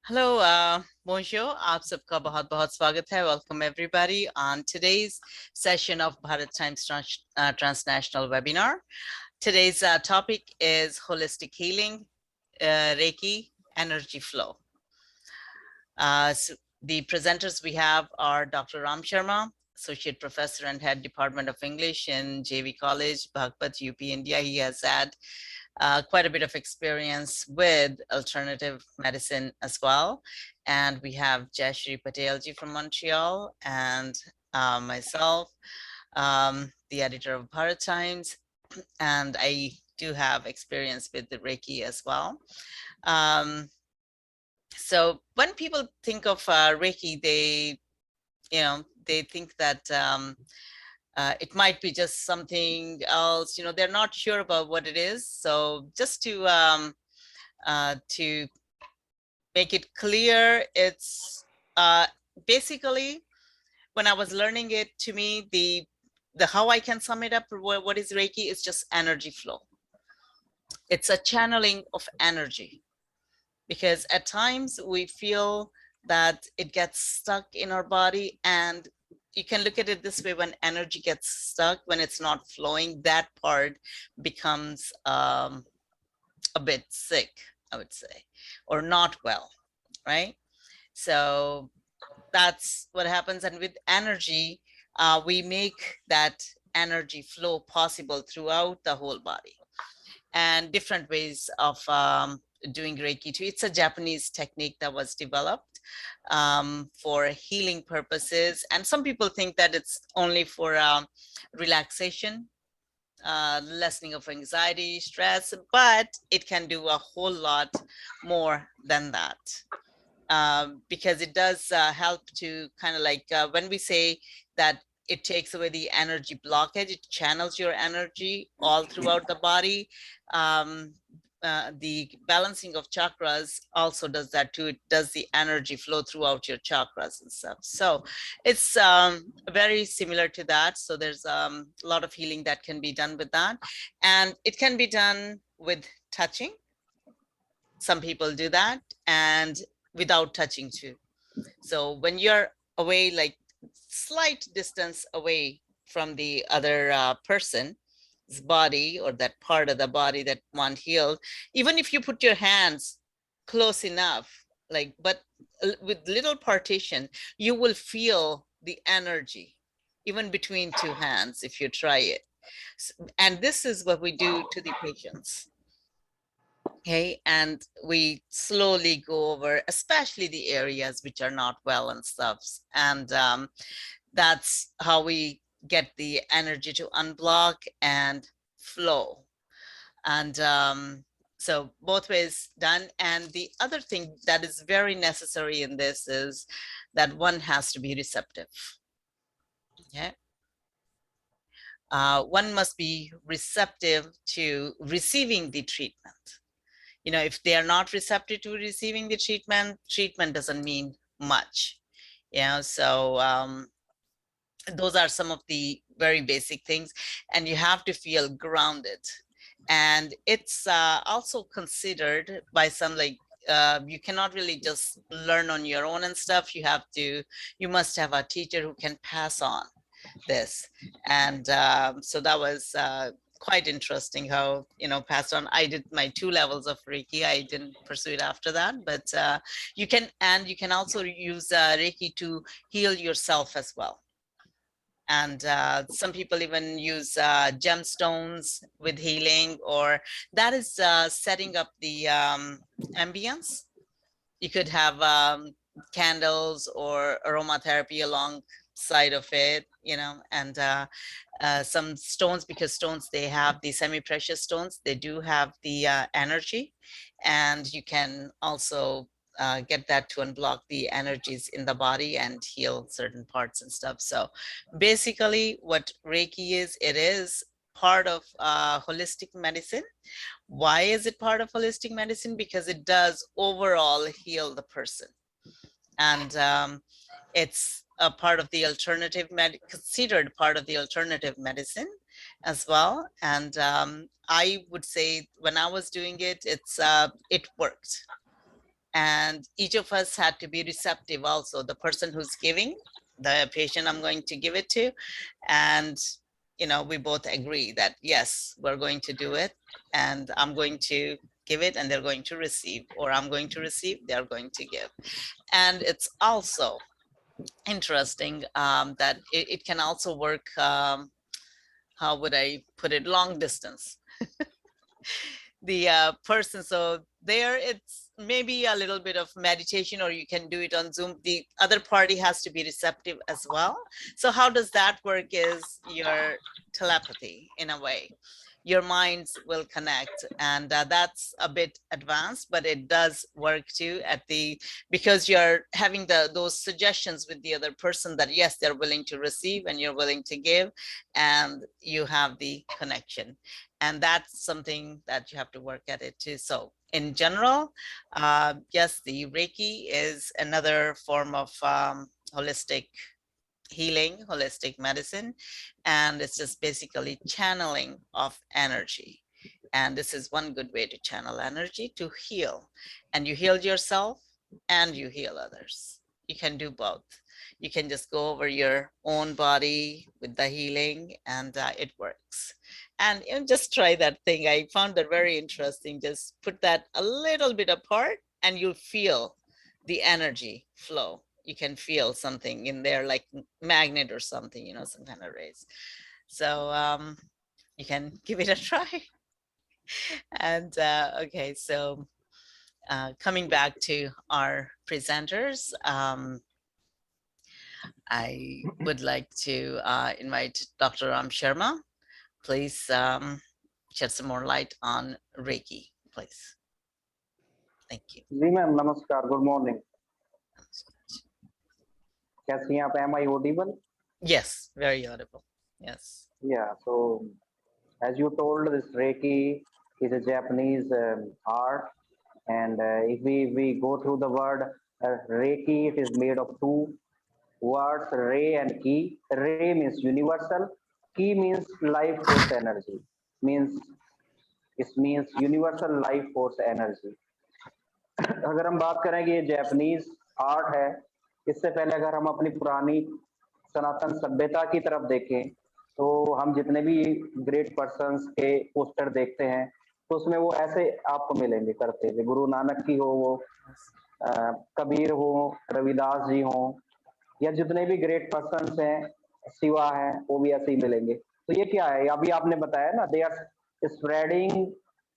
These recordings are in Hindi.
Hello, bonjour. आप सबका बहुत बहुत स्वागत है. Welcome everybody on today's session of Bharat Times Transnational webinar. Today's topic is holistic healing, Reiki, energy flow. So the presenters we have are Dr. Ram Sharma, Associate Professor and Head Department of English in JV College, Bhagpat, UP, India. He has had quite a bit of experience with alternative medicine as well. And we have Jayshree Patel from Montreal and myself, the editor of Bharat Times. And I do have experience with the Reiki as well. So when people think of Reiki, they think that it might be just something else. They're not sure about what it is. So just to make it clear, it's basically, when I was learning it, to me, the how I can sum it up, what is Reiki, is just energy flow. It's a channeling of energy, because at times we feel that it gets stuck in our body, and you can look at it this way: when energy gets stuck, when it's not flowing, that part becomes a bit sick, I would say, or not well, right? So that's what happens. And with energy, we make that energy flow possible throughout the whole body. And different ways of doing Reiki too. It's a Japanese technique that was developed for healing purposes. And some people think that it's only for relaxation, lessening of anxiety, stress, but it can do a whole lot more than that. Because it does help to kind of like, when we say that it takes away the energy blockage, it channels your energy all throughout the body. The balancing of chakras also does that too. It does the energy flow throughout your chakras and stuff. So it's very similar to that. So there's a lot of healing that can be done with that. And it can be done with touching. Some people do that, and without touching too. So when you're away, like slight distance away from the other person's body, or that part of the body that want healed, even if you put your hands close enough, like, but with little partition, you will feel the energy even between two hands if you try it. And this is what we do to the patients. Okay, and we slowly go over, especially the areas which are not well and stuff. And that's how we get the energy to unblock and flow. And so both ways done. And the other thing that is very necessary in this is that one has to be receptive. Okay. One must be receptive to receiving the treatment. If they are not receptive to receiving the treatment doesn't mean much. So those are some of the very basic things. And you have to feel grounded. And it's also considered by some, like, you cannot really just learn on your own and stuff. You must have a teacher who can pass on this. And so that was quite interesting how, passed on. I did my 2 levels of Reiki. I didn't pursue it after that, but you can also use Reiki to heal yourself as well. And some people even use gemstones with healing, or that is setting up the ambience. You could have candles or aromatherapy alongside of it, and some stones, because stones, they have the semi-precious stones, they do have the energy, and you can also get that to unblock the energies in the body and heal certain parts and stuff. So basically what Reiki is, it is part of holistic medicine. Why is it part of holistic medicine? Because it does overall heal the person. And it's a part of the considered part of the alternative medicine as well. And I would say when I was doing it, it worked. and each of us had to be receptive also, the person who's giving, the patient I'm going to give it to, and we both agree that yes, we're going to do it, and I'm going to give it and they're going to receive, or I'm going to receive, they're going to give. And it's also interesting that it can also work, how would I put it, long distance. The person, so there it's maybe a little bit of meditation, or you can do it on Zoom. The other party has to be receptive as well. So how does that work is your telepathy in a way. Your minds will connect, and that's a bit advanced, but it does work too because you're having those suggestions with the other person that yes, they're willing to receive and you're willing to give, and you have the connection. And that's something that you have to work at it too. So in general, yes, the Reiki is another form of holistic healing, holistic medicine, and it's just basically channeling of energy. And this is one good way to channel energy to heal. And you heal yourself and you heal others. You can do both. You can just go over your own body with the healing, and it works. And just try that thing. I found that very interesting. Just put that a little bit apart and you'll feel the energy flow. You can feel something in there, like magnet or something, some kind of rays. So you can give it a try. And okay, so coming back to our presenters, I would like to invite Dr. Ram Sharma. Please shed some more light on Reiki, please. Thank you. जी मैम नमस्कार, गुड मॉर्निंग. कैसी हैं आप? Am I audible? Yes, very audible. Yes. Yeah, so as you told, this Reiki is a Japanese art, and if we go through the word Reiki, it is made of two words, Rei and Ki. Rei means universal, Ki means life force energy, it means universal life force energy. अगर हम बात करें कि ये जापानीज आर्ट है, इससे पहले अगर हम अपनी पुरानी सनातन सभ्यता की तरफ देखें तो हम जितने भी ग्रेट पर्सन्स के पोस्टर देखते हैं तो उसमें वो ऐसे आपको मिलेंगे करते हुए. गुरु नानक की हो, वो कबीर हो, रविदास जी हो, या जितने भी ग्रेट पर्सन्स हैं, शिवा हैं, वो भी ऐसे ही मिलेंगे. तो ये क्या है? अभी आपने बताया ना, they are spreading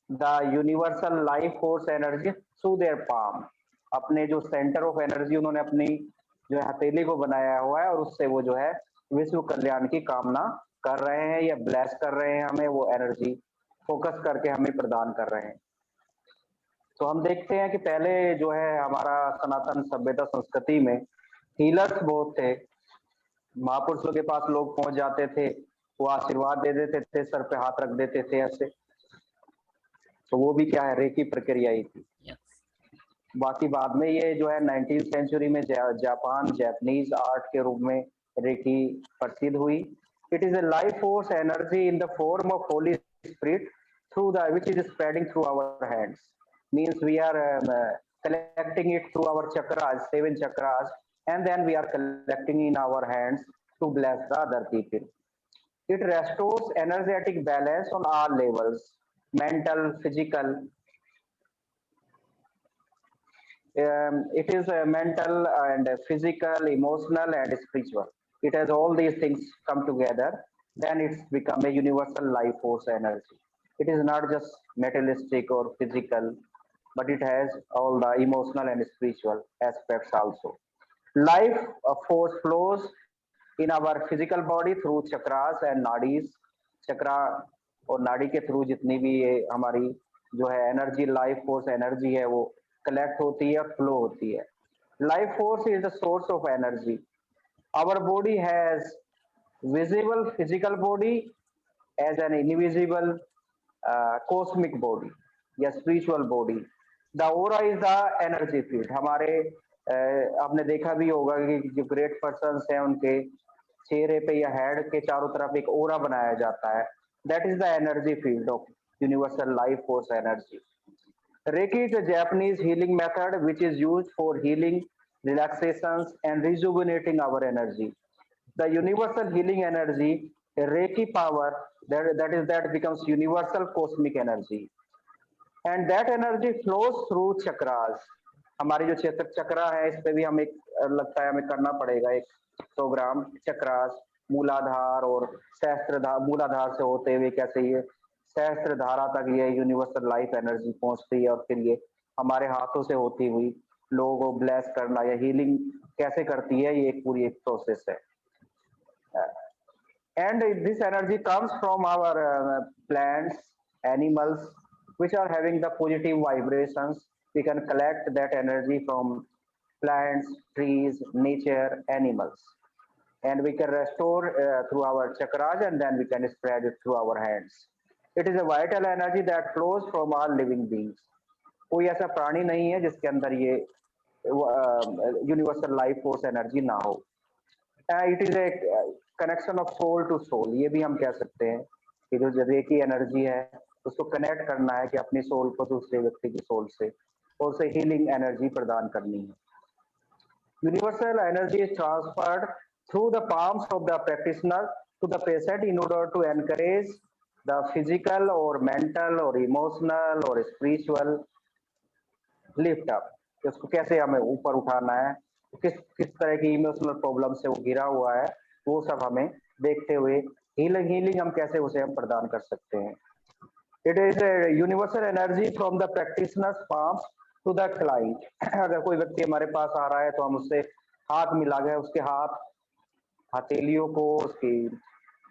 the universal life force energy through their palm. अपने जो सेंटर ऑफ एनर्जी उन्होंने अपनी जो हथेली को बनाया हुआ है, और उससे वो जो है विश्व कल्याण की कामना कर रहे हैं या ब्लेस कर रहे हैं हमें, वो एनर्जी फोकस करके हमें प्रदान कर रहे हैं. तो हम देखते हैं कि पहले जो है हमारा सनातन सभ्यता संस्कृति में हीलर्स बहुत थे. महापुरुषों के पास लोग पहुंच जाते थे, वो आशीर्वाद दे देते थे, सर पे हाथ रख देते थे ऐसे. तो वो भी क्या है, रेकी प्रक्रिया ही थी. बाकी बाद में ये जो है 19th सेंचुरी में जापान जापानीज आर्ट के रूप में रेकी प्रसिद्ध हुई. It is a life force energy in the form of Holy Spirit which is spreading through our hands. Means we are collecting it through our chakras, 7 chakras, and then we are collecting in our hands to bless the other people. It restores energetic balance on all levels: mental, physical. It is mental and physical, emotional and spiritual. It has all these things come together, then it's become a universal life force energy. It is not just materialistic or physical, but it has all the emotional and spiritual aspects also. Life force flows in our physical body through chakras and nadis. चक्रा और नाड़ी के थ्रू जितनी भी ये हमारी जो है एनर्जी, लाइफ फोर्स एनर्जी है, वो कलेक्ट होती है, फ्लो होती है. Life force is the source of energy. Our body has visible physical body as an invisible cosmic body या spiritual body. The aura is the energy field. हमारे आपने देखा भी होगा कि जो ग्रेट पर्सन्स हैं उनके चेहरे पे या हेड के चारों तरफ एक ओरा बनाया जाता है. That is the energy field of universal life force energy. Reiki is a Japanese healing method which is used for healing, relaxations, and rejuvenating our energy. The universal healing energy, a Reiki power, that becomes universal cosmic energy. And that energy flows through chakras. हमारे जो चेतक चक्रा है, इस पे भी हम एक लगता है हमें करना पड़ेगा एक प्रोग्राम, चक्रास, मूलाधार और सहस्त्रधार, मूलाधार से होते हुए कैसे ये सहस्त्र धारा तक ये यूनिवर्सल लाइफ एनर्जी पहुंचती है, और फिर ये हमारे हाथों से होती हुई लोगों को ब्लेस करना या हीलिंग कैसे करती है, ये एक पूरी एक प्रोसेस है. And this energy comes from our plants, animals, which are having the positive vibrations. We can collect that energy from plants, trees, nature, animals, and we can restore through our chakras, and then we can spread it through our hands. It is a vital energy that flows from all living beings. कोई ऐसा प्राणी नहीं है जिसके अंदर ये यूनिवर्सल लाइफ फोर्स एनर्जी ना हो. It is a connection of soul to soul, ये भी हम कह सकते हैं कि जो रेकी एनर्जी है उसको कनेक्ट करना है कि अपनी सोल को दूसरे व्यक्ति की सोल से, और उसे हीलिंग एनर्जी प्रदान करनी है. Universal energy is transferred through the palms of the practitioner to the patient in order to encourage the physical or mental or emotional or spiritual lift up. उसको कैसे हमें ऊपर उठाना है, किस किस तरह की इमोशनल प्रॉब्लम से वो घिरा हुआ है, वो सब हमें देखते हुए हीलिंग हम कैसे उसे हम प्रदान कर सकते हैं. It is universal energy from the practitioner's palms to the client. अगर कोई व्यक्ति हमारे पास आ रहा है तो हम उससे हाथ मिला गए, उसके हाथ हथेलियों को उसकी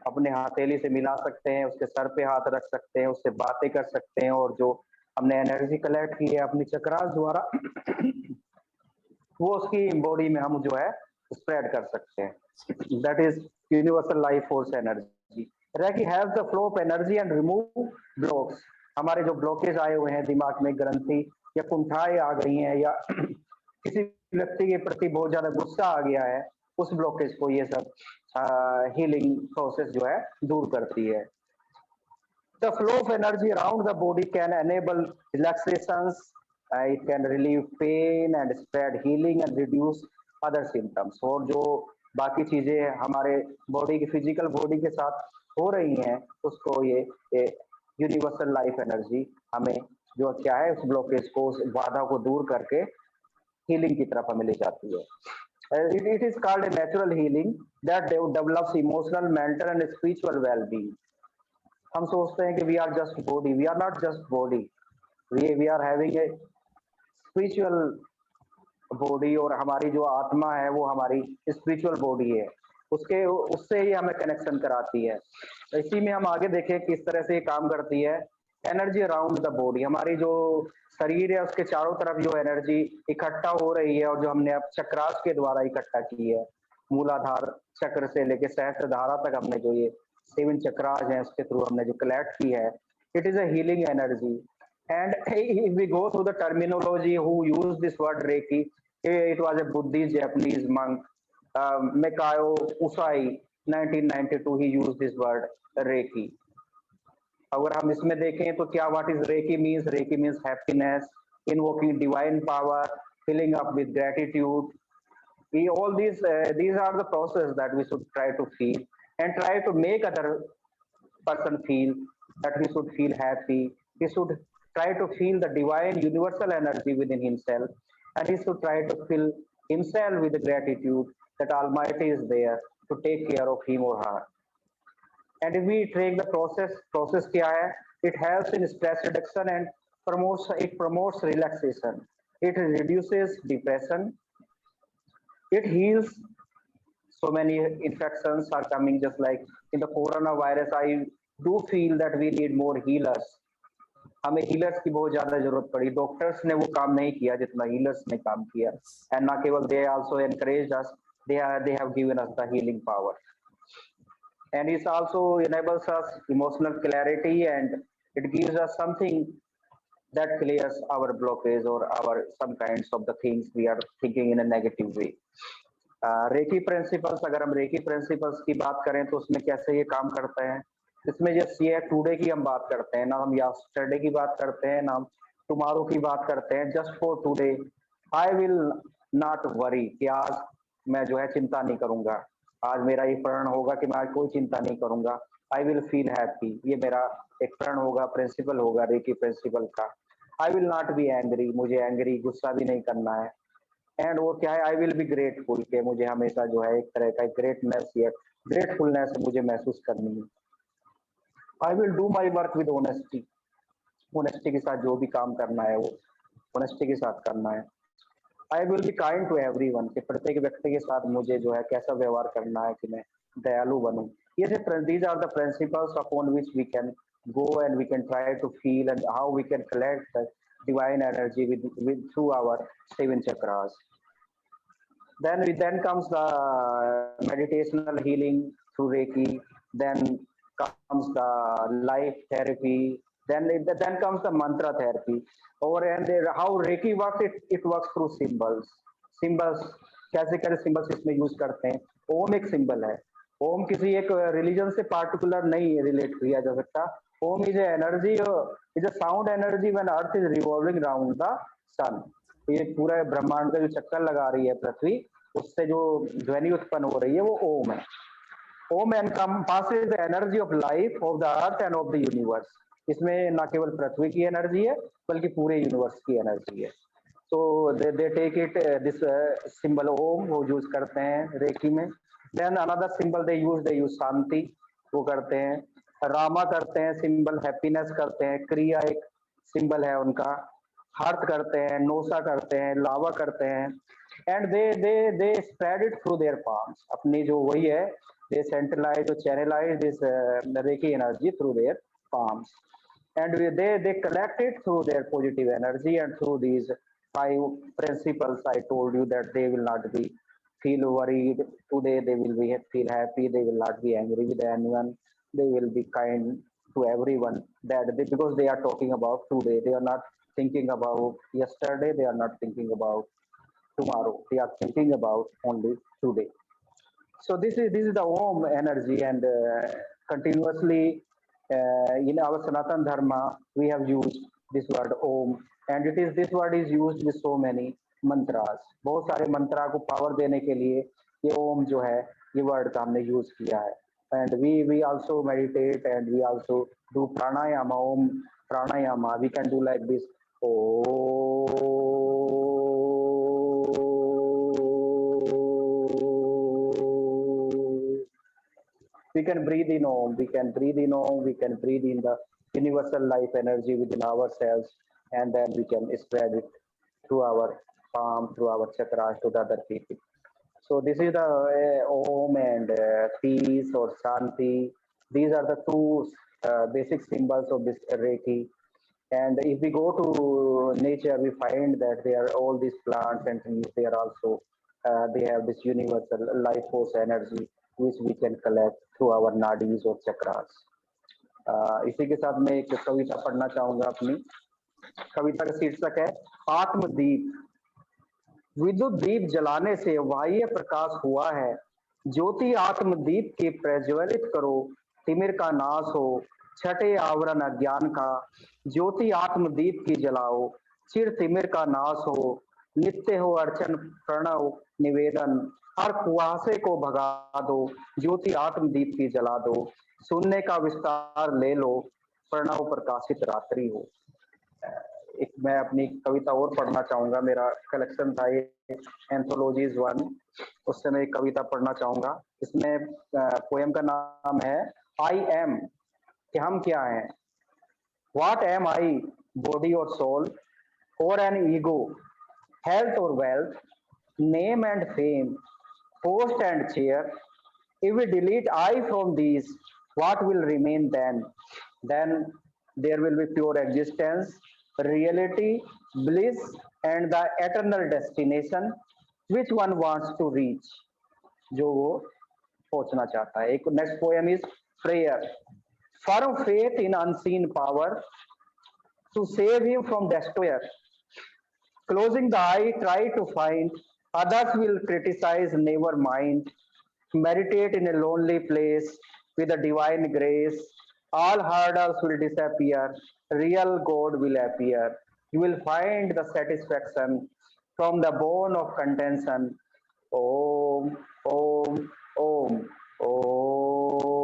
अपने हथेली से मिला सकते हैं, उसके सर पे हाथ रख सकते हैं, उससे बातें कर सकते हैं, और जो हमने एनर्जी कलेक्ट की है अपनी चक्रास द्वारा वो उसकी बॉडी में हम जो है स्प्रेड कर सकते हैं. That is universal life force energy. Reiki haves the flow of energy and remove blocks. हमारे जो ब्लॉकेज आए हुए हैं दिमाग में, ग्रंथि या कुंठाएं आ गई हैं, या किसी व्यक्ति के प्रति बहुत ज्यादा गुस्सा आ गया है, उस ब्लॉकेज को ये सब हीलिंग प्रोसेस जो है दूर करती है. The flow of energy around the body can enable relaxations. It can relieve pain and spread healing and reduce other symptoms. और जो बाकी चीजें हमारे बॉडी की फिजिकल बॉडी के साथ हो रही हैं, उसको ये यूनिवर्सल लाइफ एनर्जी हमें जो क्या है उस ब्लॉकेज को, उस बाधा को दूर करके हीलिंग की तरफ हमें ले जाती है. It is called a natural healing that develops emotional, mental and spiritual well-being. हम सोचते हैं कि we are just body, we are not just body, we are having a spiritual body, और हमारी जो आत्मा है वो हमारी स्पिरिचुअल बॉडी है, उससे ही हमें कनेक्शन कराती है. तो इसी में हम आगे देखें किस तरह से ये काम करती है. एनर्जी अराउंड द बॉडी, हमारी जो शरीर है उसके चारों तरफ जो एनर्जी इकट्ठा हो रही है, और जो हमने अब चक्रास के द्वारा इकट्ठा की है, मूलाधार चक्र से लेके सहस्त्र धारा तक हमने जो ये 7 चक्रास हैं उसके थ्रू हमने जो कलेक्ट की है, it is a healing energy. And if we go through the terminology who used this word Reiki, it was a Buddhist Japanese monk, Mikao Usai, 1992 he used this word Reiki. अगर हम इसमें देखें तो क्या what is Reiki means? Reiki means happiness, invoking divine power, filling up with gratitude. All these are the process that we should try to feel and try to make other person feel that he should feel happy. He should try to feel the divine universal energy within himself, and he should try to fill himself with the gratitude that Almighty is there to take care of him or her. And if we take the process kya hai? It helps in stress reduction and promotes relaxation. It reduces depression. It heals. So many infections are coming, just like in the coronavirus. I do feel that we need more healers. हमें हीलर्स की बहुत ज्यादा जरूरत पड़ी. डॉक्टर्स ने वो काम नहीं किया जितना हीलर्स ने काम किया. एंड ना केवल they also encourage us, they have given us the healing power. And it also enables us emotional clarity, and it gives us something that clears our blockage or our some kinds of the things we are thinking in a negative way. Reiki principles, अगर हम रेकी प्रिंसिपल्स की बात करें तो उसमें कैसे ये काम करते हैं, इसमें जस्ट ये टुडे की हम बात करते हैं ना, हम यस्टरडे की बात करते हैं ना, हम टुमारो की बात करते हैं, just for today I will not worry, कि आज मैं जो है चिंता नहीं करूंगा, आज मेरा ये प्रण होगा कि मैं आज कोई चिंता नहीं करूंगा, आई विल फील हैप्पी, ये मेरा एक प्रण होगा, प्रिंसिपल होगा रेकी प्रिंसिपल का। I will not be angry, मुझे एंग्री गुस्सा भी नहीं करना है। एंड वो क्या है, आई विल बी ग्रेटफुल, के मुझे हमेशा जो है एक तरह का ग्रेटनेस या ग्रेटफुलनेस मुझे महसूस करनी है। I will do my work with honesty, honesty के साथ जो भी काम करना है वो ऑनेस्टी के साथ करना है। I will be kind to everyone, के प्रत्येक व्यक्ति के साथ मुझे जो है कैसा व्यवहार करना है कि मैं दयालु बनूं। ये these are the principles upon which we can go and we can try to feel and how we can collect the divine energy with through our seven chakras. Then comes the meditational healing through Reiki. Then comes the life therapy. Then comes the mantra therapy. Or and how Reiki works, it works through symbols. Symbols कैसे कैसे symbols इसमें यूज करते हैं। ओम एक सिंबल है। ओम किसी एक रिलीजन से पार्टिकुलर नहीं रिलेट किया जा सकता। Om is energy, is a sound energy when earth is revolving around the sun. ये पूरा ब्रह्मांड का जो चक्कर लगा रही है पृथ्वी, उससे जो ध्वनि उत्पन्न हो रही है वो ओम है। Om encompasses the energy of life of the earth and of the universe. इसमें न केवल पृथ्वी की एनर्जी है बल्कि पूरे यूनिवर्स की एनर्जी है। तो they take it this symbol Om वो यूज करते हैं रेकी में। Then another symbol they use shanti, वो करते हैं। रामा करते हैं सिंबल, हैप्पीनेस करते हैं, क्रिया एक सिंबल है उनका। हर्थ करते हैं, नोसा करते हैं, लावा करते हैं। And they spread it through their palms, अपनी जो वही है, दे सेंट्रलाइज और channelize this reiki energy through their palms, and they collect it through their positive energy, and through these five principles I told you, that they will not be feel worried today, they will be feel happy, they will not be angry with anyone, they will be kind to everyone, that because they are talking about today, they are not thinking about yesterday, they are not thinking about tomorrow, they are thinking about only today. So this is the Om energy, and continuously in our Sanatan Dharma we have used this word Om, and it is this word is used with so many mantras. बहुत सारे मंत्रा को पावर देने के लिए ये ओम जो है ये वर्ड का हमने यूज किया है। And we also meditate, and we also do pranayama, Om pranayama. We can do like this. We can breathe in Om, we can breathe in Om, we can breathe in the universal life energy within ourselves, and then we can spread it through our palm, through our chakras to the other people. So this is the Om and peace or Shanti. These are the two basic symbols of this Reiki. And if we go to nature, we find that there are all these plants and trees. They are also they have this universal life force energy which we can collect through our nadis or chakras. इसी के साथ मैं एक कविता पढ़ना चाहूंगा अपनी। कविता का शीर्षक है आत्मदीप। विद्युत दीप जलाने से बाह्य प्रकाश हुआ है, ज्योति आत्मदीप के प्रज्वलित करो, तिमिर का नाश हो, छठे आवरण अज्ञान का, ज्योति आत्मदीप की जलाओ, चिर तिमिर का नाश हो, नित्य हो अर्चन प्रणव निवेदन, हर कुआसे को भगा दो, ज्योति आत्मदीप की जला दो, सुनने का विस्तार ले लो, प्रणव प्रकाशित रात्रि हो। एक मैं अपनी कविता और पढ़ना चाहूंगा। मेरा कलेक्शन था ये एंथोलॉजीज वन, उससे मैं एक कविता पढ़ना चाहूंगा। इसमें पोएम का नाम है आई एम, कि हम क्या हैं। व्हाट एम आई, बॉडी और सोल, और an ego, health or wealth, name and fame, post and chair. If we delete I from these, what will remain then? Then there will be pure existence, reality, bliss, and the eternal destination which one wants to reach, जो वो पहुंचना चाहता है। एक next poem is prayer. Firm faith in unseen power to save him from destroyer. Closing the eye, try to find. Others will criticize, never mind. Meditate in a lonely place with a divine grace. All hurdles will disappear. Real God will appear. you will find the satisfaction from the bone of contention. Om, Om, Om, Om.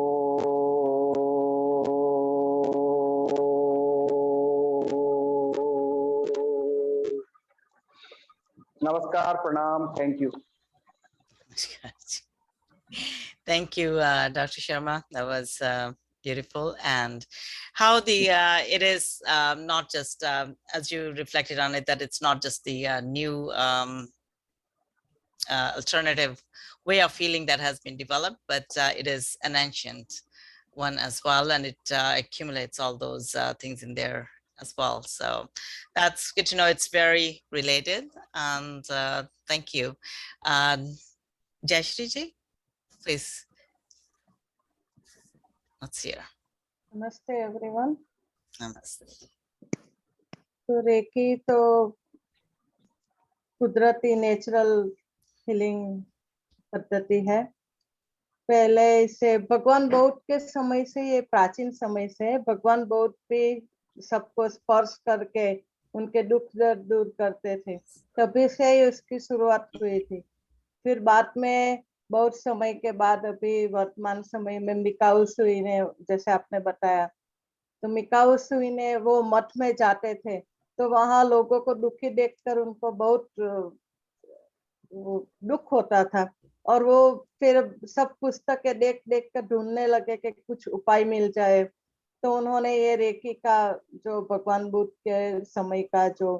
Namaskar, pranam, thank you. Thank you, Dr. Sharma. That was beautiful. And how the it is not just as you reflected on it, that it's not just the new alternative way of feeling that has been developed, but it is an ancient one as well, and it accumulates all those things in there as well. So that's good to know. It's very related, and thank you. Jayshree ji, please. Let's hear. Namaste everyone. Namaste. तो रेकी तो कुदरती नेचुरल हीलिंग पद्धति है। पहले इसे भगवान बौद्ध के समय से, ये प्राचीन समय से भगवान बौद्ध भी सबको स्पर्श करके उनके दुख दर्द दूर करते थे, तभी से ही उसकी शुरुआत हुई थी। फिर बाद में बहुत समय के बाद अभी वर्तमान समय में मिकाऊ सुई ने, जैसे आपने बताया, तो मिकाऊ सुई ने वो मठ में जाते थे, तो वहां लोगों को दुखी देखकर उनको बहुत दुख होता था, और वो फिर सब पुस्तकें देख देख कर ढूंढने लगे कि कुछ उपाय मिल जाए। तो उन्होंने ये रेकी का, जो भगवान बुद्ध के समय का जो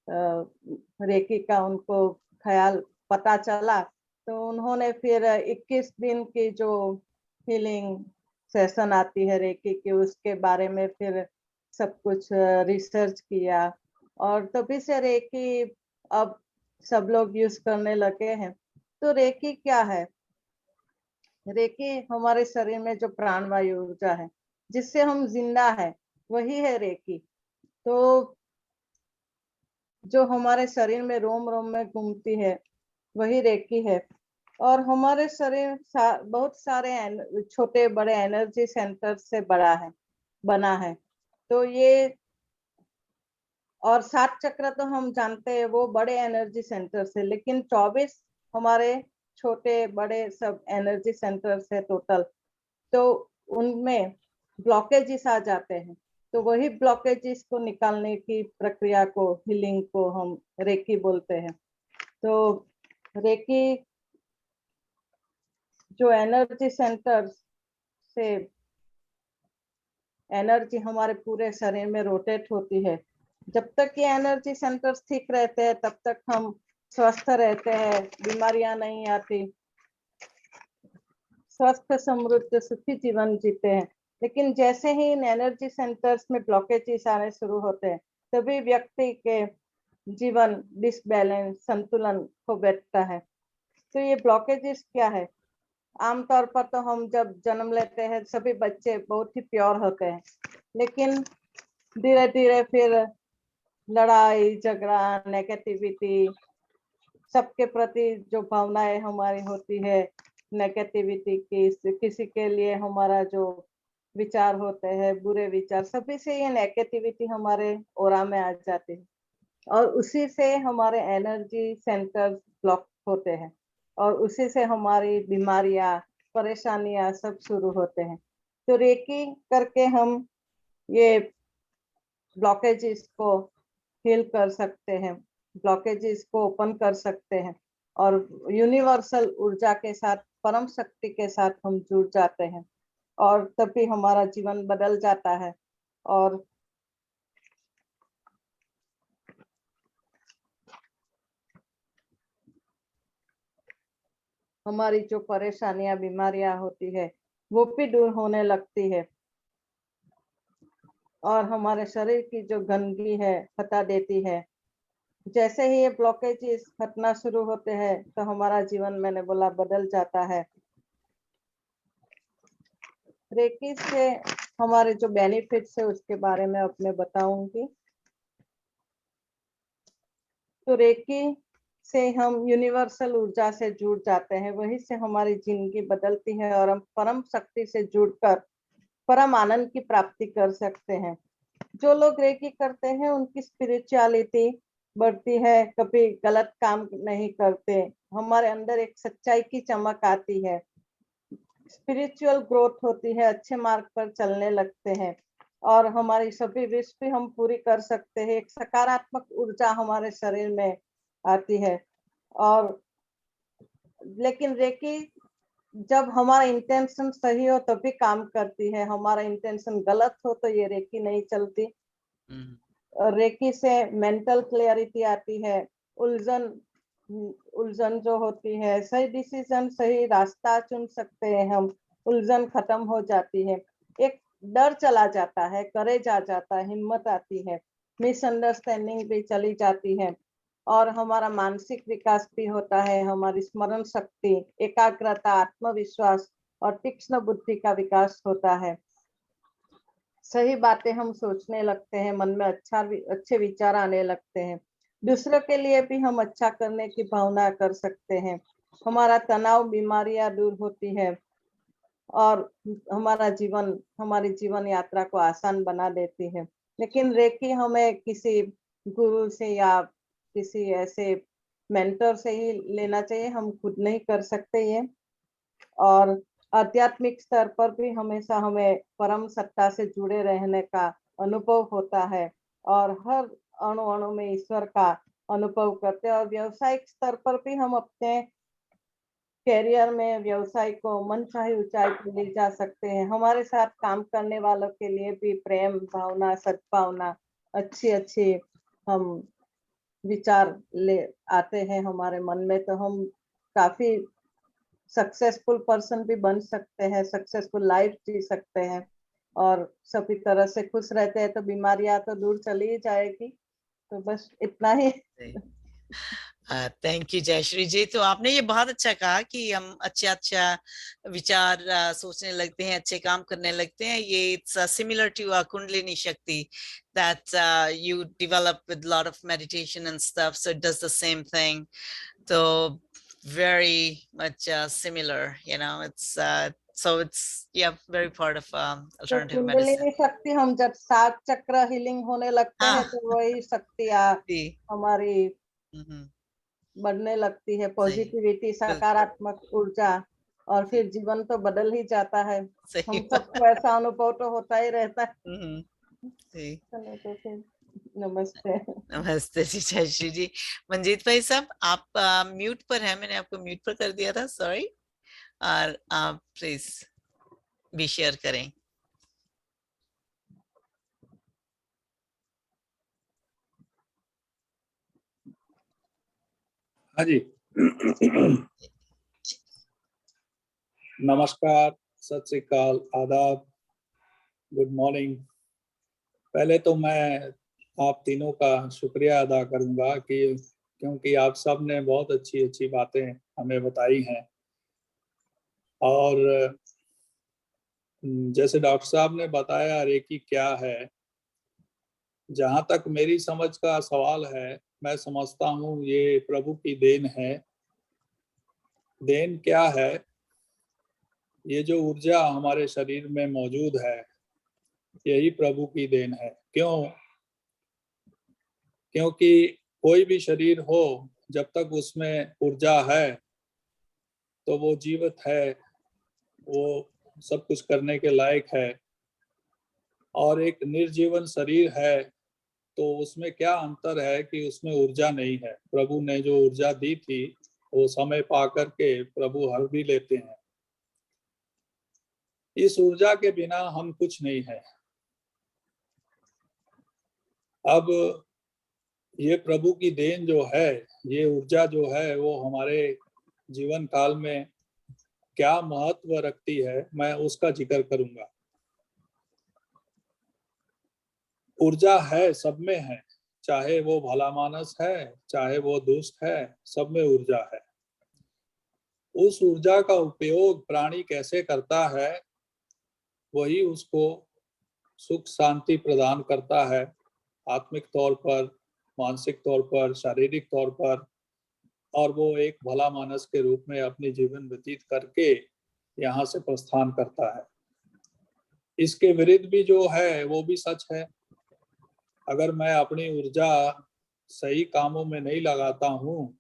रेकी का उनको ख्याल पता चला, तो उन्होंने फिर 21 दिन की जो हीलिंग सेशन आती है रेकी की, उसके बारे में फिर सब कुछ रिसर्च किया, और तभी से रेकी अब सब लोग यूज करने लगे हैं। तो रेकी क्या है? रेकी हमारे शरीर में जो प्राणवायु ऊर्जा है, जिससे हम जिंदा है, वही है रेकी। तो जो हमारे शरीर में रोम रोम में घूमती है, वही रेकी है। और हमारे शरीर बहुत सारे छोटे बड़े एनर्जी सेंटर से बना है। तो ये, और 7 चक्र तो हम जानते हैं वो बड़े एनर्जी सेंटर से, लेकिन 24 हमारे छोटे बड़े सब एनर्जी सेंटर से टोटल। तो उनमें ब्लॉकेजेस आ जाते हैं, तो वही ब्लॉकेजेस को निकालने की प्रक्रिया को, हीलिंग को हम रेकी बोलते हैं। तो रेकी जो एनर्जी सेंटर से एनर्जी हमारे पूरे शरीर में रोटेट होती है, जब तक ये एनर्जी सेंटर्स ठीक रहते हैं तब तक हम स्वस्थ रहते हैं, बीमारियां नहीं आती, स्वस्थ समृद्ध सुखी जीवन जीते हैं। लेकिन जैसे ही इन एनर्जी सेंटर्स में ब्लॉकेजेस आने शुरू होते हैं, तभी व्यक्ति के जीवन डिसबैलेंस, संतुलन खो बैठता है। तो ये ब्लॉकेजेस क्या है? आमतौर पर तो हम जब जन्म लेते हैं, सभी बच्चे बहुत ही प्योर होते हैं, लेकिन धीरे धीरे फिर लड़ाई झगड़ा, नेगेटिविटी, सबके प्रति जो भावनाएं हमारी होती है नेगेटिविटी की, किसी के लिए हमारा जो विचार होते हैं बुरे विचार, सभी से ये नेगेटिविटी हमारे ओरा में आ जाती है, और उसी से हमारे एनर्जी सेंटर्स ब्लॉक होते हैं, और उसी से हमारी बीमारियां, परेशानियां सब शुरू होते हैं। तो रेकी करके हम ये ब्लॉकेजेस को हील कर सकते हैं, ब्लॉकेजेस को ओपन कर सकते हैं, और यूनिवर्सल ऊर्जा के साथ, परम शक्ति के साथ हम जुड़ जाते हैं, और तभी हमारा जीवन बदल जाता है। और हमारी जो परेशानियां, बीमारियां होती है, वो भी दूर होने लगती है, और हमारे शरीर की जो गंदगी है हटा देती है। जैसे ही ये ब्लॉकेजेस हटना शुरू होते हैं, तो हमारा जीवन, मैंने बोला, बदल जाता है। रेकी से हमारे जो बेनिफिट्स है उसके बारे में अब मैं बताऊंगी। तो रेकी से हम यूनिवर्सल ऊर्जा से जुड़ जाते हैं, वहीं से हमारी जिंदगी बदलती है, और हम परम शक्ति से जुड़कर परम आनंद की प्राप्ति कर सकते हैं। जो लोग रेकी करते हैं उनकी स्पिरिचुअलिटी बढ़ती है, कभी गलत काम नहीं करते, हमारे अंदर एक सच्चाई की चमक आती है, स्पिरिचुअल ग्रोथ होती है, अच्छे मार्ग पर चलने लगते हैं और हमारी सभी विश भी हम पूरी कर सकते हैं। एक सकारात्मक ऊर्जा हमारे शरीर में आती है। और लेकिन रेकी जब हमारा इंटेंशन सही हो तभी काम करती है, हमारा इंटेंशन गलत हो तो ये रेकी नहीं चलती। रेकी से मेंटल क्लियरिटी आती है, उलझन उलझन जो होती है, सही डिसीजन, सही रास्ता चुन सकते हैं हम, उलझन खत्म हो जाती है, एक डर चला जाता है, करेज आ जाता है, हिम्मत आती है, मिसअंडरस्टैंडिंग भी चली जाती है और हमारा मानसिक विकास भी होता है, हमारी स्मरण शक्ति, एकाग्रता, आत्मविश्वास और तीक्ष्ण बुद्धि का विकास होता है। सही बातें हम सोचने लगते हैं, मन में अच्छे विचार आने लगते हैं, दूसरों के लिए भी हम अच्छा करने की भावना कर सकते हैं, हमारा तनाव, बीमारियां दूर होती है और हमारी जीवन यात्रा को आसान बना देती है। लेकिन रेकी हमें किसी गुरु से या किसी ऐसे मेंटर से ही लेना चाहिए, हम खुद नहीं कर सकते ये। और आध्यात्मिक स्तर पर भी हमेशा हमें परम सत्ता से जुड़े रहने का अनुभव होता है और हर अणु अणु में ईश्वर का अनुभव करते हैं। और व्यवसायिक स्तर पर भी हम अपने कैरियर में व्यवसाय को मनचाही ऊंचाई पर ले जा सकते हैं। हमारे साथ काम करने वालों के लिए भी प्रेम भावना, सद्भावना, अच्छी हम विचार ले आते हैं हमारे मन में, तो हम काफी सक्सेसफुल पर्सन भी बन सकते हैं, सक्सेसफुल लाइफ जी सकते हैं और सभी तरह से खुश रहते हैं, तो बीमारियां तो दूर चली ही जाएगी। तो बस इतना ही। थैंक यू जयश्री जी। तो आपने ये बहुत अच्छा कहा कि हम अच्छा विचार सोचने लगते हैं, अच्छे काम करने लगते हैं। ये इट्स सिमिलर टू कुंडलिनी शक्ति that you develop with a lot of meditation and stuff, so it does the same thing. So very much similar, you know, it's so it's very part of तो alternative medicine. कुंडलिनी शक्ति, हम जब 7 चक्र हीलिंग होने लगते हैं तो वही शक्तियां हमारी बढ़ने लगती है, पॉजिटिविटी, सकारात्मक ऊर्जा, और फिर जीवन तो बदल ही जाता है। हम सबको ऐसा अनुभव तो होता ही रहता है। चलो तो फिर नमस्ते। नमस्ते जी जयश्री जी। मंजीत भाई साहब, आप म्यूट पर हैं, मैंने आपको म्यूट पर कर दिया था, सॉरी। और आप प्लीज भी शेयर करें। हाँ जी। नमस्कार, सत श्री अकाल, आदाब, गुड मॉर्निंग। पहले तो मैं आप तीनों का शुक्रिया अदा करूंगा कि क्योंकि आप सब ने बहुत अच्छी बातें हमें बताई हैं। और जैसे डॉक्टर साहब ने बताया रेकी क्या है, जहाँ तक मेरी समझ का सवाल है, मैं समझता हूँ ये प्रभु की देन है। देन क्या है? ये जो ऊर्जा हमारे शरीर में मौजूद है, यही प्रभु की देन है। क्यों? क्योंकि कोई भी शरीर हो, जब तक उसमें ऊर्जा है तो वो जीवित है, वो सब कुछ करने के लायक है। और एक निर्जीवन शरीर है तो उसमें क्या अंतर है कि उसमें ऊर्जा नहीं है। प्रभु ने जो ऊर्जा दी थी वो समय पा करके प्रभु हर भी लेते हैं। इस ऊर्जा के बिना हम कुछ नहीं है। अब ये प्रभु की देन जो है, ये ऊर्जा जो है, वो हमारे जीवन काल में क्या महत्व रखती है, मैं उसका जिक्र करूंगा। ऊर्जा है, सब में है, चाहे वो भला मानस है, चाहे वो दुष्ट है, सब में ऊर्जा है। उस ऊर्जा का उपयोग प्राणी कैसे करता है, वही उसको सुख शांति प्रदान करता है, आत्मिक तौर पर, मानसिक तौर पर, शारीरिक तौर पर। और वो एक भला मानस के रूप में अपनी जीवन व्यतीत करके यहाँ से प्रस्थान करता है। इसके विरुद्ध भी जो है वो भी सच है। अगर मैं अपनी ऊर्जा सही कामों में नहीं लगाता हूँ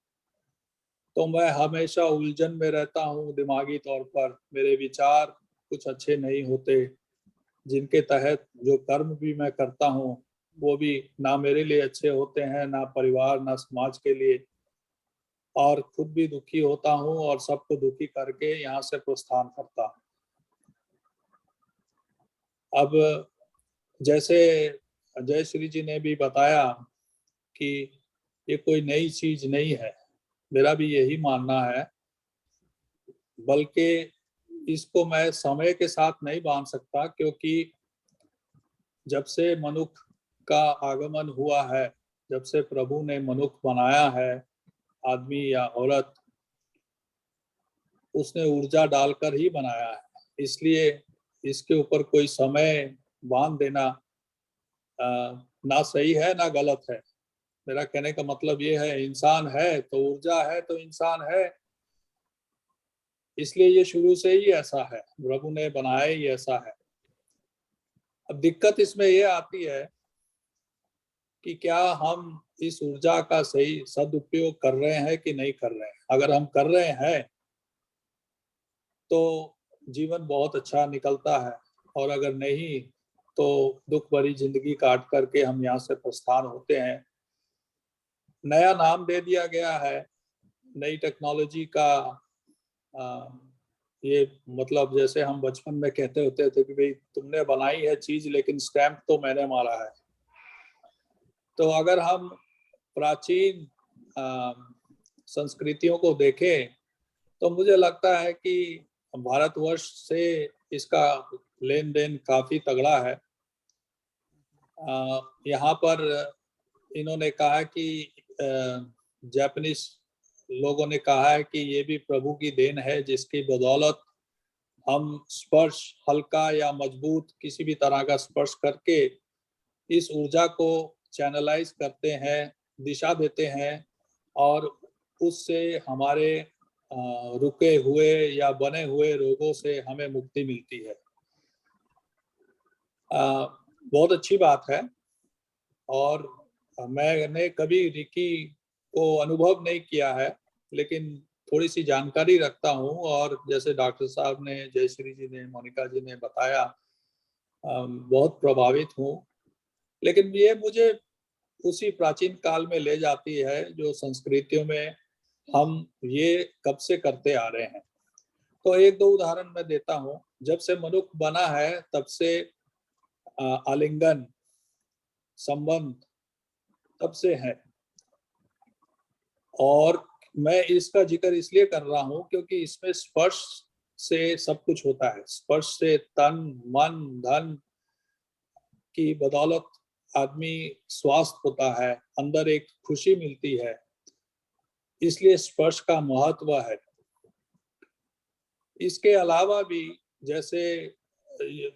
तो मैं हमेशा उलझन में रहता हूँ। दिमागी तौर पर मेरे विचार कुछ अच्छे नहीं होते, जिनके तहत जो कर्म भी मैं करता हूँ वो भी ना मेरे लिए अच्छे होते हैं, ना परिवार ना समाज के लिए, और खुद भी दुखी होता हूँ और सबको दुखी करके यहाँ से प्रस्थान करता हूँ। अब जैसे जयश्री जी ने भी बताया कि ये कोई नई चीज नहीं है, मेरा भी यही मानना है, बल्कि इसको मैं समय के साथ नहीं बांध सकता, क्योंकि जब से मनुष्य का आगमन हुआ है, जब से प्रभु ने मनुष्य बनाया है, आदमी या औरत, उसने ऊर्जा डालकर ही बनाया है। इसलिए इसके ऊपर कोई समय बांध देना ना सही है ना गलत है। मेरा कहने का मतलब ये है, इंसान है तो ऊर्जा है तो इंसान है, इसलिए ये शुरू से ही ऐसा है, प्रभु ने बनाया ही ऐसा है। अब दिक्कत इसमें ये आती है कि क्या हम इस ऊर्जा का सही सदुपयोग कर रहे हैं कि नहीं कर रहे हैं। अगर हम कर रहे हैं तो जीवन बहुत अच्छा निकलता है, और अगर नहीं तो दुख भरी जिंदगी काट करके हम यहाँ से प्रस्थान होते हैं। नया नाम दे दिया गया है, नई टेक्नोलॉजी का ये मतलब जैसे हम बचपन में कहते होते थे कि भाई तुमने बनाई है चीज लेकिन स्टैंप तो मैंने मारा है। तो अगर हम प्राचीन संस्कृतियों को देखें तो मुझे लगता है कि भारतवर्ष से इसका लेन देन काफी तगड़ा है। यहाँ पर इन्होंने कहा कि जापानीज लोगों ने कहा है कि ये भी प्रभु की देन है, जिसकी बदौलत हम स्पर्श हल्का या मजबूत किसी भी तरह का स्पर्श करके इस ऊर्जा को चैनलाइज करते हैं, दिशा देते हैं, और उससे हमारे रुके हुए या बने हुए रोगों से हमें मुक्ति मिलती है। बहुत अच्छी बात है, और मैंने कभी रिकी को अनुभव नहीं किया है, लेकिन थोड़ी सी जानकारी रखता हूँ, और जैसे डॉक्टर साहब ने, जयश्री जी ने, मोनिका जी ने बताया, बहुत प्रभावित हूँ। लेकिन ये मुझे उसी प्राचीन काल में ले जाती है जो संस्कृतियों में हम ये कब से करते आ रहे हैं। तो एक दो उदाहरण मैं देता हूँ। जब से मनुष्य बना है तब से आलिंगन संबंध तब से है, और मैं इसका जिक्र इसलिए कर रहा हूँ क्योंकि इसमें स्पर्श से सब कुछ होता है। स्पर्श से तन मन धन की बदौलत आदमी स्वस्थ होता है, अंदर एक खुशी मिलती है, इसलिए स्पर्श का महत्व है। इसके अलावा भी जैसे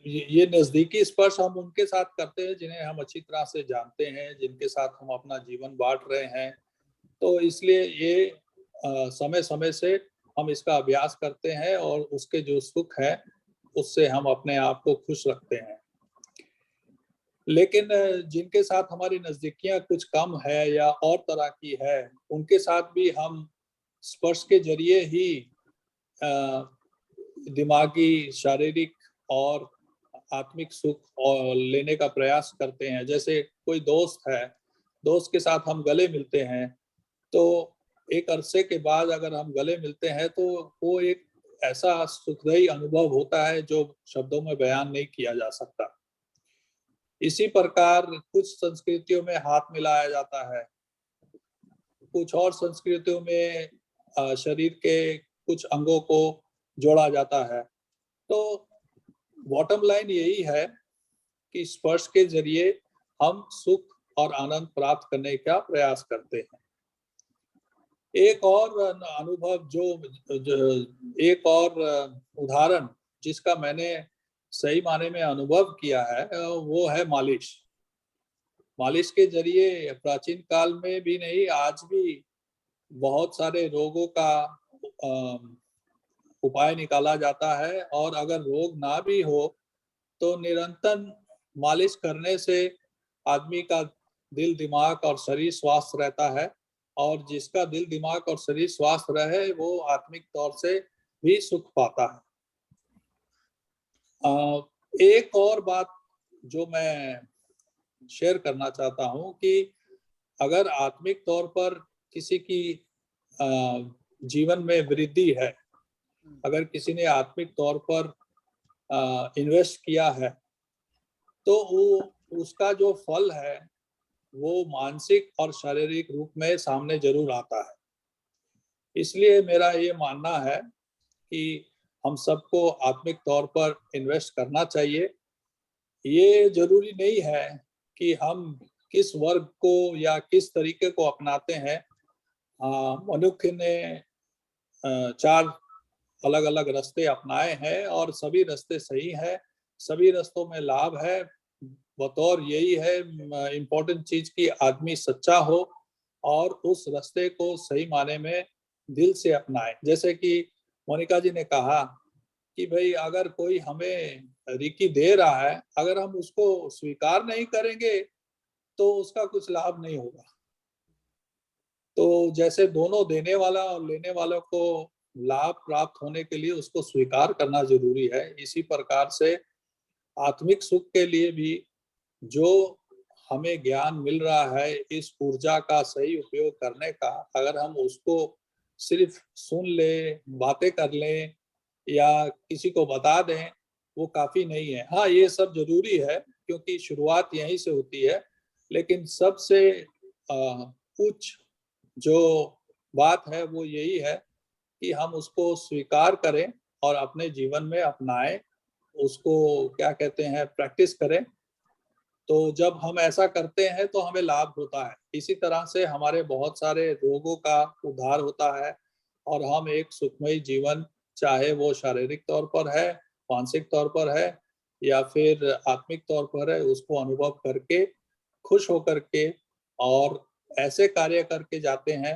ये नजदीकी स्पर्श हम उनके साथ करते हैं जिन्हें हम अच्छी तरह से जानते हैं, जिनके साथ हम अपना जीवन बांट रहे हैं। तो इसलिए ये समय समय से हम इसका अभ्यास करते हैं, और उसके जो सुख है उससे हम अपने आप को खुश रखते हैं। लेकिन जिनके साथ हमारी नजदीकियां कुछ कम है या और तरह की है, उनके साथ भी हम स्पर्श के जरिए ही दिमागी, शारीरिक और आत्मिक सुख और लेने का प्रयास करते हैं। जैसे कोई दोस्त है, दोस्त के साथ हम गले मिलते हैं, तो एक अरसे के बाद अगर हम गले मिलते हैं तो वो एक ऐसा सुखदायी अनुभव होता है जो शब्दों में बयान नहीं किया जा सकता। इसी प्रकार कुछ संस्कृतियों में हाथ मिलाया जाता है, कुछ और संस्कृतियों में शरीर के कुछ अंगों को जोड़ा जाता है। तो बॉटम लाइन यही है कि स्पर्श के जरिए हम सुख और आनंद प्राप्त करने का प्रयास करते हैं। एक और अनुभव एक और उदाहरण जिसका मैंने सही माने में अनुभव किया है वो है मालिश। मालिश के जरिए प्राचीन काल में भी नहीं, आज भी बहुत सारे रोगों का उपाय निकाला जाता है, और अगर रोग ना भी हो तो निरंतर मालिश करने से आदमी का दिल दिमाग और शरीर स्वस्थ रहता है, और जिसका दिल दिमाग और शरीर स्वस्थ रहे वो आत्मिक तौर से भी सुख पाता है। एक और बात जो मैं शेयर करना चाहता हूँ कि अगर आत्मिक तौर पर किसी की जीवन में वृद्धि है, अगर किसी ने आत्मिक तौर पर इन्वेस्ट किया है, तो वो उसका जो फल है वो मानसिक और शारीरिक रूप में सामने जरूर आता है। इसलिए मेरा ये मानना है कि हम सबको आत्मिक तौर पर इन्वेस्ट करना चाहिए। ये जरूरी नहीं है कि हम किस वर्ग को या किस तरीके को अपनाते हैं। मनुष्य ने 4 अलग अलग रास्ते अपनाए हैं और सभी रास्ते सही है, सभी रास्तों में लाभ है। बतौर यही है इम्पोर्टेंट चीज की आदमी सच्चा हो और उस रास्ते को सही माने में दिल से अपनाए। जैसे कि मोनिका जी ने कहा कि भाई अगर कोई हमें रिकी दे रहा है, अगर हम उसको स्वीकार नहीं करेंगे तो उसका कुछ लाभ नहीं होगा। तो जैसे दोनों देने वाला और लेने वालों को लाभ प्राप्त होने के लिए उसको स्वीकार करना जरूरी है, इसी प्रकार से आत्मिक सुख के लिए भी जो हमें ज्ञान मिल रहा है, इस ऊर्जा का सही उपयोग करने का, अगर हम उसको सिर्फ सुन ले, बातें कर लें या किसी को बता दें, वो काफी नहीं है। हाँ, ये सब जरूरी है क्योंकि शुरुआत यहीं से होती है, लेकिन सबसे उच्च जो बात है वो यही है कि हम उसको स्वीकार करें और अपने जीवन में अपनाएं, उसको क्या कहते हैं, प्रैक्टिस करें। तो जब हम ऐसा करते हैं तो हमें लाभ होता है। इसी तरह से हमारे बहुत सारे रोगों का उद्धार होता है और हम एक सुखमय जीवन, चाहे वो शारीरिक तौर पर है, मानसिक तौर पर है या फिर आत्मिक तौर पर है, उसको अनुभव करके खुश होकर के और ऐसे कार्य करके जाते हैं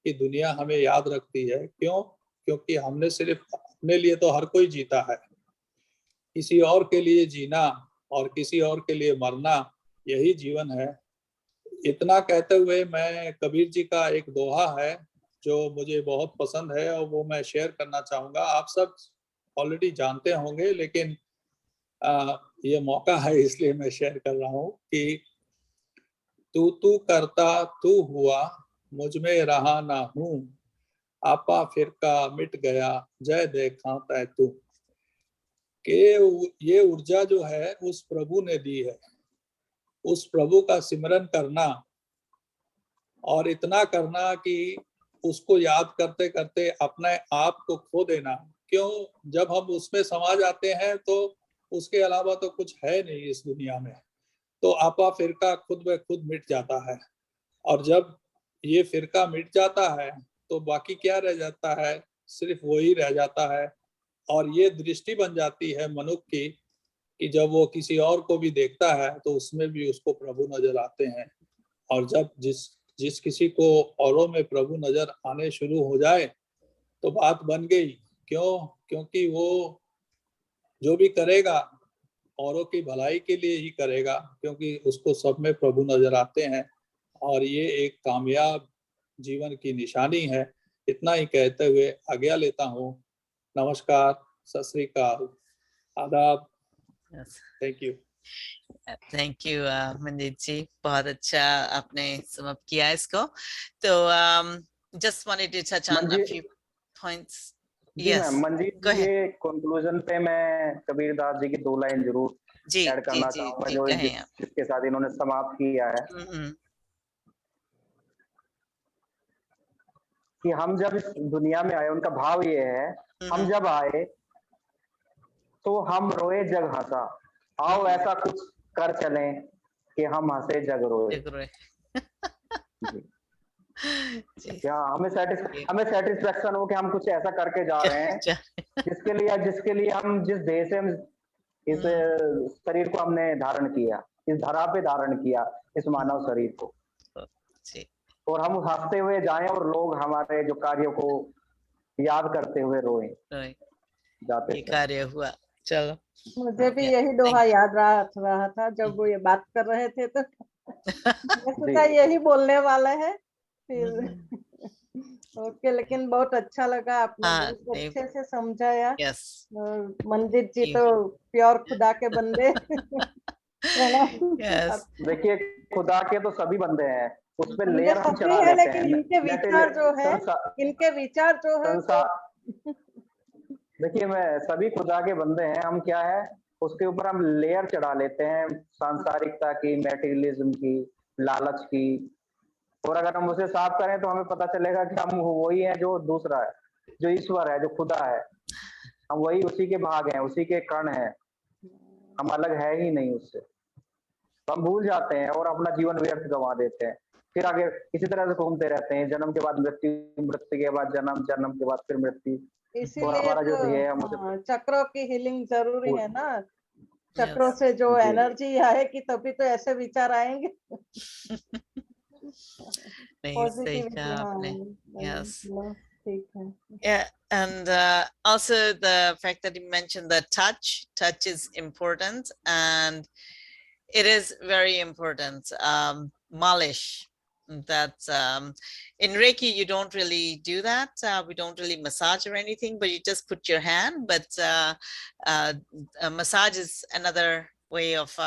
कि दुनिया हमें याद रखती है। क्यों? क्योंकि हमने सिर्फ अपने लिए तो हर कोई जीता है, किसी और के लिए जीना और किसी और के लिए मरना, यही जीवन है। इतना कहते हुए मैं कबीर जी का एक दोहा है जो मुझे बहुत पसंद है और वो मैं शेयर करना चाहूंगा। आप सब ऑलरेडी जानते होंगे, लेकिन ये मौका है इसलिए मैं शेयर कर रहा हूँ कि तू तू करता तू हुआ, मुझ में रहा ना हूँ, आपा फिरका मिट गया, जय देखा तै तू। कि ये ऊर्जा जो है उस प्रभु ने दी है। उस प्रभु का सिमरन करना और इतना करना कि उसको याद करते करते अपने आप को खो देना। क्यों? जब हम उसमें समा जाते हैं तो उसके अलावा तो कुछ है नहीं इस दुनिया में, तो आपा फिरका खुद ब खुद मिट जाता है। और जब ये फिरका मिट जाता है तो बाकी क्या रह जाता है? सिर्फ वही रह जाता है। और ये दृष्टि बन जाती है मनुष्य की कि जब वो किसी और को भी देखता है तो उसमें भी उसको प्रभु नजर आते हैं। और जब जिस किसी को औरों में प्रभु नजर आने शुरू हो जाए तो बात बन गई। क्यों? क्योंकि वो जो भी करेगा औरों की भलाई के लिए ही करेगा, क्योंकि उसको सब में प्रभु नजर आते हैं। और ये एक कामयाब जीवन की निशानी है। इतना ही कहते हुए आज्ञा लेता हूँ। नमस्कार, सत श्री अकाल, आदाब, thank you. Thank you Manjeet ji, बहुत अच्छा आपने समाप्त किया इसको। तो just wanted to touch on a few points. जी मैम, मंजीत जी के कंक्लूजन पे मैं कबीर दास जी की 2 लाइन जरूर ऐड करना चाहूंगा जो जिसके साथ इन्होंने समाप्त किया है कि हम जब इस दुनिया में आए, उनका भाव ये है, हम जब आए तो हम रोए जग हंसा, आओ ऐसा कुछ कर चलें कि हम हंसे जग रोए। क्या हमें सेटिस्फेक्शन हो कि हम कुछ ऐसा करके जा रहे हैं जिसके लिए हम जिस देह से हम इस शरीर को हमने धारण किया, इस धरा पे धारण किया इस मानव शरीर को, और हम हंसते हुए जाएं और लोग हमारे जो कार्यों को याद करते हुए रोएं जाते। ये कार्य हुआ। चलो, मुझे भी यही दोहा याद रहा था जब वो ये बात कर रहे थे। तो मैं सोचा यही बोलने वाला है फिर ओके, लेकिन बहुत अच्छा लगा, आपने हाँ, बहुत नहीं, अच्छे से समझाया। yes. और मंजित जी you. तो प्योर खुदा के बंदे प्रणाम। Yes. देखिए, खुदा के तो सभी बंदे हैं, उस पे बंदे लेयर हम सभी चढ़ा है, देते लेकिन हैं। इनके विचार जो है, इनके विचार जो है वो देखिए, मैं सभी खुदा के बंदे हैं। हम क्या है, उसके ऊपर हम लेयर चढ़ा लेते हैं, सांसारिकता की, मैटेरियलिज्म की, लालच की। और अगर हम उसे साफ करें तो हमें पता चलेगा कि हम वही है जो दूसरा है, जो ईश्वर है, जो खुदा है। हम वही उसी के भाग हैं, उसी के कण हैं, हम अलग है ही नहीं उससे। तो हम भूल जाते हैं और अपना जीवन व्यर्थ गंवा देते हैं। फिर आगे इसी तरह से घूमते रहते हैं, जन्म के बाद मृत्यु, मृत्यु के बाद जन्म, जन्म के बाद फिर मृत्यु। और इसीलिए हमारा जो तो ध्येय है हम उसे चक्रों की हीलिंग जरूरी है ना। चक्रों Yes. से जो जी। एनर्जी आएगी तभी तो ऐसे विचार आएंगे। नहीं, सही पॉजिटिविटी, कहा हाँ आपने. Yes. चलो, ठीक है। Yeah, and also the fact that you mentioned that touch is important, and it is very important. Malish, that in Reiki you don't really do that. We don't really massage or anything, but you just put your hand. But a massage is another way of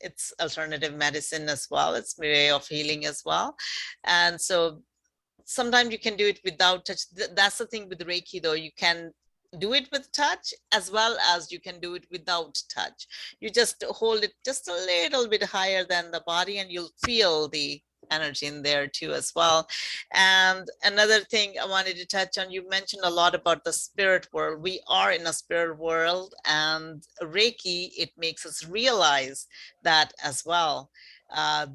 it's alternative medicine as well. It's a way of healing as well, and so sometimes you can do it without touch. That's the thing with Reiki, though. You can do it with touch as well as you can do it without touch. You just hold it just a little bit higher than the body and you'll feel the energy in there too as well. And another thing I wanted to touch on, you mentioned a lot about the spirit world. We are in a spirit world, and Reiki, it makes us realize that as well.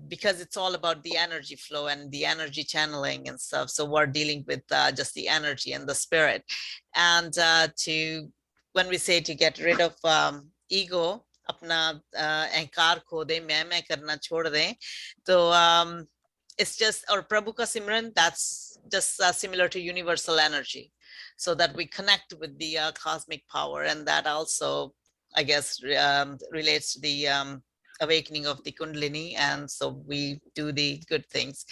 Because it's all about the energy flow and the energy channeling and stuff. So we're dealing with just the energy and the spirit. And when we say to get rid of ego, अपना अहंकार खो दे, मैं करना छोड़ दें, तो it's just, or Prabhu ka Simran, that's just similar to universal energy, so that we connect with the cosmic power, and that also, I guess, relates to the awakening of the Kundalini, and so we do the good things.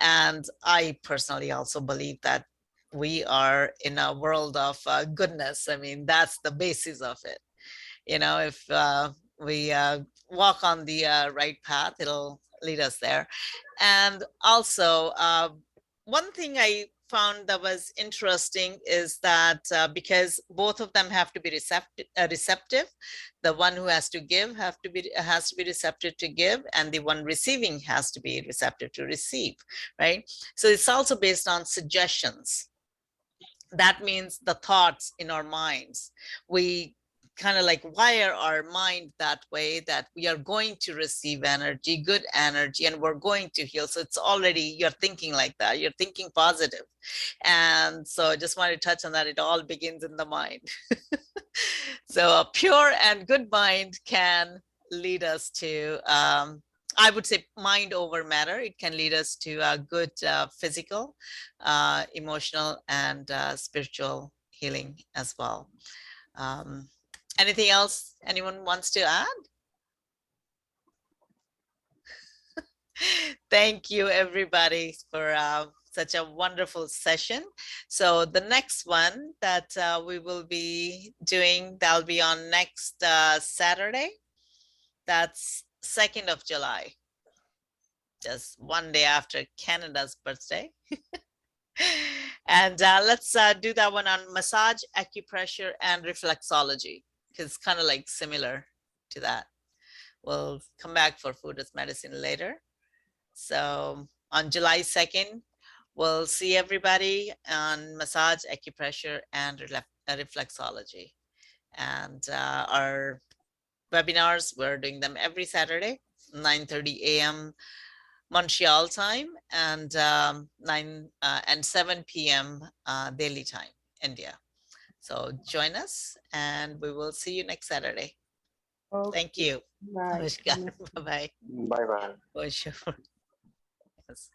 And I personally also believe that we are in a world of goodness. I mean, that's the basis of it. You know, if we walk on the right path, it'll lead us there. And also, one thing I found that was interesting is that because both of them have to be receptive, the one who has to give has to be receptive to give, and the one receiving has to be receptive to receive, right? So it's also based on suggestions. That means the thoughts in our minds. We kind of like wire our mind that way, that we are going to receive energy, good energy, and we're going to heal. So it's already, you're thinking like that, you're thinking positive. And so I just want to touch on that. It all begins in the mind. So a pure and good mind can lead us to, I would say, mind over matter. It can lead us to a good physical, emotional, and spiritual healing as well. Anything else anyone wants to add? Thank you, everybody, for such a wonderful session. So the next one that we will be doing, that'll be on next Saturday. That's 2nd of July, just one day after Canada's birthday. And let's do that one on massage, acupressure, and reflexology, because it's kind of like similar to that. We'll come back for food as medicine later. So on July 2nd, we'll see everybody on massage, acupressure, and reflexology. And our webinars, we're doing them every Saturday, 9:30 a.m. Montreal time, and 7 p.m. Delhi time, India. So join us, and we will see you next Saturday. Okay. Thank you. Bye. Namaskar. Bye-bye. Bye bye. For sure. Yes.